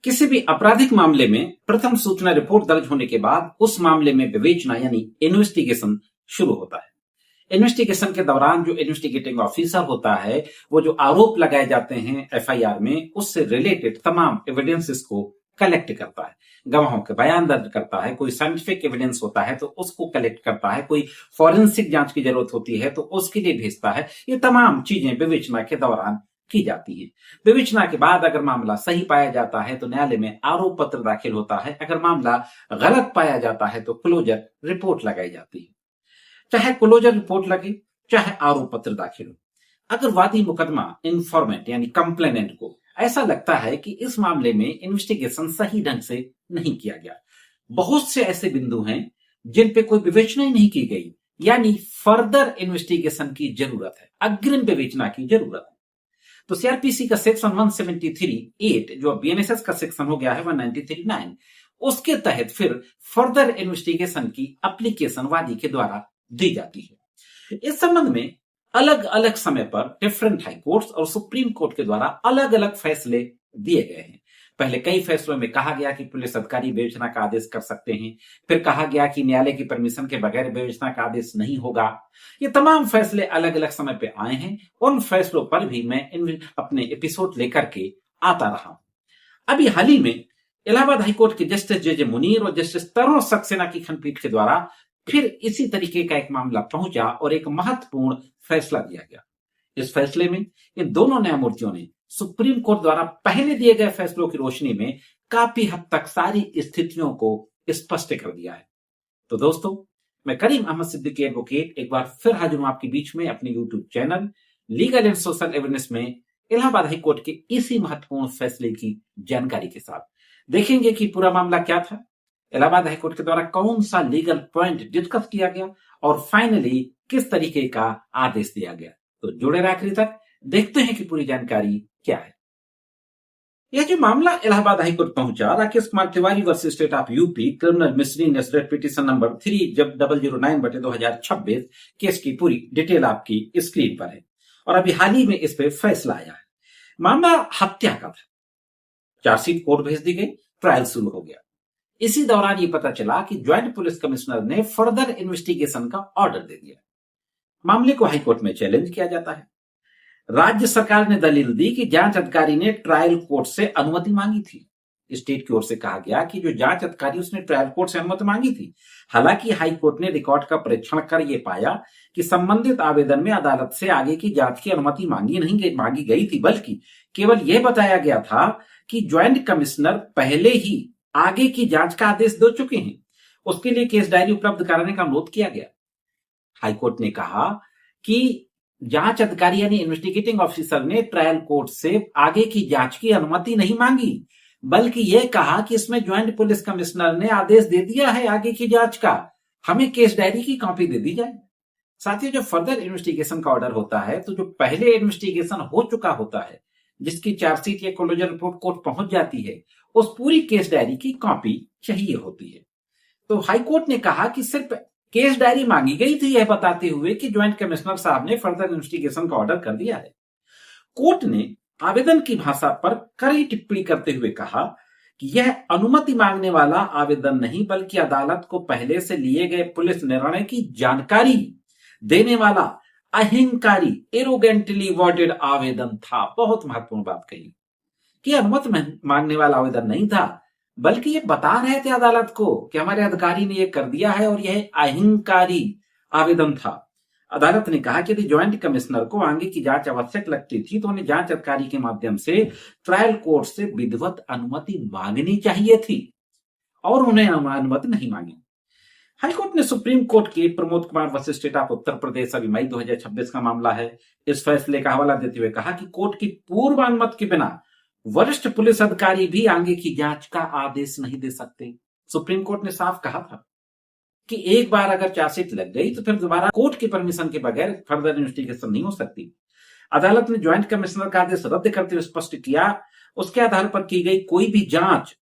किसी भी आपराधिक मामले में प्रथम सूचना रिपोर्ट दर्ज होने के बाद उस मामले में विवेचना यानी इन्वेस्टिगेशन शुरू होता है। इन्वेस्टिगेशन के दौरान जो इन्वेस्टिगेटिंग ऑफिसर होता है वो जो आरोप लगाए जाते हैं एफआईआर में उससे रिलेटेड तमाम एविडेंसेस को कलेक्ट करता है, गवाहों के बयान दर्ज करता है, कोई साइंटिफिक एविडेंस होता है तो उसको कलेक्ट करता है, कोई फॉरेंसिक जांच की जरूरत होती है तो उसके लिए भेजता है। ये तमाम चीजें विवेचना के दौरान की जाती है। विवेचना के बाद अगर मामला सही पाया जाता है तो न्यायालय में आरोप पत्र दाखिल होता है। अगर मामला गलत पाया जाता है तो क्लोजर रिपोर्ट लगाई जाती है। चाहे क्लोजर रिपोर्ट लगे चाहे आरोप पत्र दाखिल हो, अगर वादी मुकदमा इन्फॉर्मेंट यानी कंप्लेनेंट को ऐसा लगता है कि इस मामले में इन्वेस्टिगेशन सही ढंग से नहीं किया गया, बहुत से ऐसे बिंदु हैं जिन पे कोई विवेचना ही नहीं की गई, यानी फर्दर इन्वेस्टिगेशन की जरूरत है, अग्रिम विवेचना की जरूरत है, तो सीआरपीसी का सेक्शन 173(8) जो बीएनएसएस का सेक्शन हो गया है 193(9), उसके तहत फिर फर्दर इन्वेस्टिगेशन की एप्लीकेशन वादी के द्वारा दी जाती है। इस संबंध में अलग अलग समय पर डिफरेंट हाई कोर्ट्स और सुप्रीम कोर्ट के द्वारा अलग अलग फैसले दिए गए हैं। पहले कई फैसलों में कहा गया कि पुलिस अधिकारी विवेचना का आदेश कर सकते हैं, फिर कहा गया कि न्यायालय की परमिशन के बगैर विवेचना का आदेश नहीं होगा। ये तमाम फैसले अलग अलग समय पे आए हैं। उन फैसलों पर भी मैं अपने एपिसोड लेकर के आता रहा हूं। अभी हाल ही में इलाहाबाद हाईकोर्ट के जस्टिस जे मुनीर और जस्टिस तरुण सक्सेना की खंडपीठ के द्वारा फिर इसी तरीके का एक मामला पहुंचा और एक महत्वपूर्ण फैसला दिया गया। इस फैसले में इन दोनों न्यायमूर्तियों ने सुप्रीम कोर्ट द्वारा पहले दिए गए फैसलों की रोशनी में काफी हद तक सारी स्थितियों को स्पष्ट कर दिया है। तो दोस्तों, मैं करीम अहमद सिद्दीकी एडवोकेट एक बार फिर हाजिर हूं आपके बीच में अपने YouTube channel legal and social awareness में इलाहाबाद हाईकोर्ट के इसी महत्वपूर्ण फैसले की जानकारी के साथ। देखेंगे कि पूरा मामला क्या था, इलाहाबाद हाईकोर्ट के द्वारा कौन सा लीगल पॉइंट डिस्कस किया गया और फाइनली किस तरीके का आदेश दिया गया। तो जुड़े रहे आखिरी तक, देखते हैं कि पूरी जानकारी क्या है। यह जो मामला इलाहाबाद हाईकोर्ट पहुंचा, Rakesh Kumar Tiwari versus state of UP criminal miscellaneous petition number 3009/2026 case की पूरी डिटेल आपकी स्क्रीन पर है और अभी हाल ही में इस पे फैसला आया है। मामला हत्या का था। चार्जशीट कोर्ट भेज दी गई, ट्रायल शुरू हो गया। इसी दौरान ये पता चला कि ज्वाइंट पुलिस कमिश्नर ने फर्दर इन्वेस्टिगेशन का ऑर्डर दे दिया। मामले को हाईकोर्ट में चैलेंज किया जाता है। राज्य सरकार ने दलील दी कि जांच अधिकारी ने ट्रायल कोर्ट से अनुमति मांगी थी। स्टेट की ओर से कहा गया कि जो जांच अधिकारी उसने ट्रायल कोर्ट से अनुमति मांगी थी। हालांकि हाईकोर्ट ने रिकॉर्ड का परीक्षण कर यह पाया कि संबंधित आवेदन में अदालत से आगे की जांच की अनुमति मांगी गई थी, बल्कि केवल यह बताया गया था कि ज्वाइंट कमिश्नर पहले ही आगे की जांच का आदेश दे चुके हैं। उसके लिए केस डायरी उपलब्ध कराने का अनुरोध किया गया। हाईकोर्ट ने कहा कि जांच अधिकारी यानी इन्वेस्टिगेटिंग ऑफिसर ने ट्रायल कोर्ट से आगे की जांच की अनुमति नहीं मांगी, बल्कि यह कहा कि इसमें ज्वाइंट पुलिस कमिश्नर ने आदेश दे दिया है आगे की जांच का, हमें केस डायरी की कॉपी दे दी जाए। साथ ही जो फर्दर इन्वेस्टिगेशन का ऑर्डर होता है तो जो पहले इन्वेस्टिगेशन हो चुका होता है, जिसकी चार्जशीट या क्लोजर रिपोर्ट कोर्ट पहुंच जाती है, उस पूरी केस डायरी की कॉपी चाहिए होती है। तो हाईकोर्ट ने कहा कि सिर्फ केस डायरी मांगी गई थी, यह बताते हुए कि ज्वाइंट कमिश्नर साहब ने फर्दर इन्वेस्टिगेशन का ऑर्डर कर दिया है। कोर्ट ने आवेदन की भाषा पर कड़ी टिप्पणी करते हुए कहा कि यह अनुमति मांगने वाला आवेदन नहीं, बल्कि अदालत को पहले से लिए गए पुलिस निर्णय की जानकारी देने वाला अहंकारी एरोगेंटली वर्डेड आवेदन था। बहुत महत्वपूर्ण बात कही कि अनुमति मांगने वाला आवेदन नहीं था, बल्कि ये बता रहे थे अदालत को कि हमारे अधिकारी ने ये कर दिया है और यह अहंकारी आवेदन था। अदालत ने कहा कि यदि ज्वाइंट कमिश्नर को आगे की जांच आवश्यक लगती थी तो उन्हें जांच अधिकारी के माध्यम से ट्रायल कोर्ट से विधिवत अनुमति मांगनी चाहिए थी और उन्हें अनुमति नहीं मांगी। हाईकोर्ट ने सुप्रीम कोर्ट के Pramod Kumar versus state of Uttar Pradesh अभी मई 2026 का मामला है, इस फैसले का हवाला देते हुए कहा कि कोर्ट की पूर्व अनुमति के बिना वरिष्ठ पुलिस अधिकारी भी आगे की जांच का आदेश नहीं दे सकते। सुप्रीम कोर्ट ने साफ कहा था कि एक बार अगर चार्जशीट लग गई तो फिर दोबारा कोर्ट की परमिशन के बगैर फर्दर इन्वेस्टिगेशन नहीं हो सकती। अदालत ने ज्वाइंट कमिश्नर का आदेश रद्द करते हुए स्पष्ट किया उसके आधार पर की गई कोई भी जांच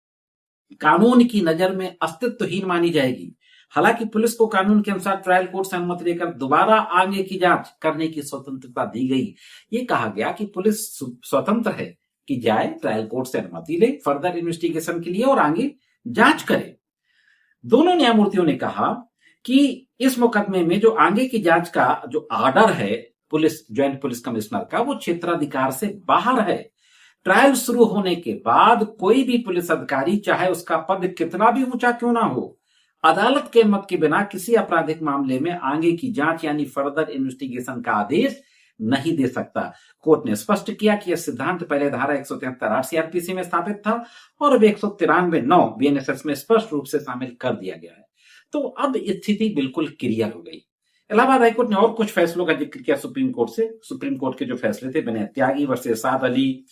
कानून की नजर में अस्तित्वहीन मानी जाएगी। हालांकि पुलिस को कानून के अनुसार ट्रायल कोर्ट से अनुमति लेकर दोबारा आगे की जांच करने की स्वतंत्रता दी गई। ये कहा गया कि पुलिस स्वतंत्र है कि जाए ट्रायल कोर्ट से अनुमति ले फर्दर इन्वेस्टिगेशन के लिए और आगे जांच करे। दोनों न्यायमूर्तियों ने कहा कि इस मुकदमे में जो आगे की जांच का जो ऑर्डर है पुलिस ज्वाइंट पुलिस कमिश्नर का, वो क्षेत्राधिकार से बाहर है। ट्रायल शुरू होने के बाद कोई भी पुलिस अधिकारी, चाहे उसका पद कितना भी ऊंचा क्यों ना हो, अदालत के मत के बिना किसी आपराधिक मामले में आगे की जांच यानी फर्दर इन्वेस्टिगेशन का आदेश नहीं दे सकता। कोर्ट ने स्पष्ट किया कि यह सिद्धांत पहले धारा 173 सीआरपीसी में स्थापित था और अब 193(9) बीएनएसएस में स्पष्ट रूप से शामिल कर दिया गया है। तो अब स्थिति बिल्कुल क्लियर हो गई। इलाहाबाद हाईकोर्ट ने और कुछ फैसलों का जिक्र किया सुप्रीम कोर्ट से। सुप्रीम कोर्ट के जो फैसले थे, विनय त्यागी वर्सेस साद अली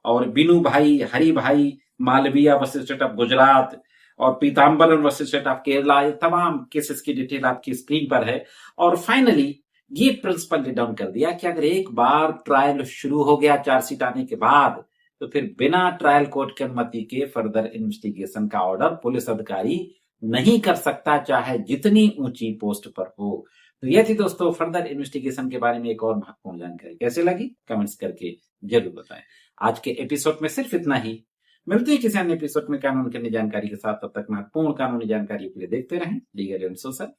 और Binu Bhai Hari Bhai Malaviya versus state of Gujarat और Pitambaran versus state of Kerala, ये तमाम केसेस की डिटेल आपकी स्क्रीन पर है। और फाइनली ये प्रिंसिपल ले डाउन कर दिया कि अगर एक बार ट्रायल शुरू हो गया चार्जशीट आने के बाद, तो फिर बिना ट्रायल कोर्ट की अनुमति के फर्दर इन्वेस्टिगेशन का ऑर्डर पुलिस अधिकारी नहीं कर सकता, चाहे जितनी ऊंची पोस्ट पर हो। तो यह थी दोस्तों फर्दर इन्वेस्टिगेशन के बारे में एक और महत्वपूर्ण जानकारी। कैसे लगी कमेंट्स करके जरूर बताएं। आज के एपिसोड में सिर्फ इतना ही। मिलते हैं किसी अन्य एपिसोड में कानून की नई जानकारी के साथ। तब तक महत्वपूर्ण कानूनी जानकारी के लिए देखते रहें लीगल एंड सोशल।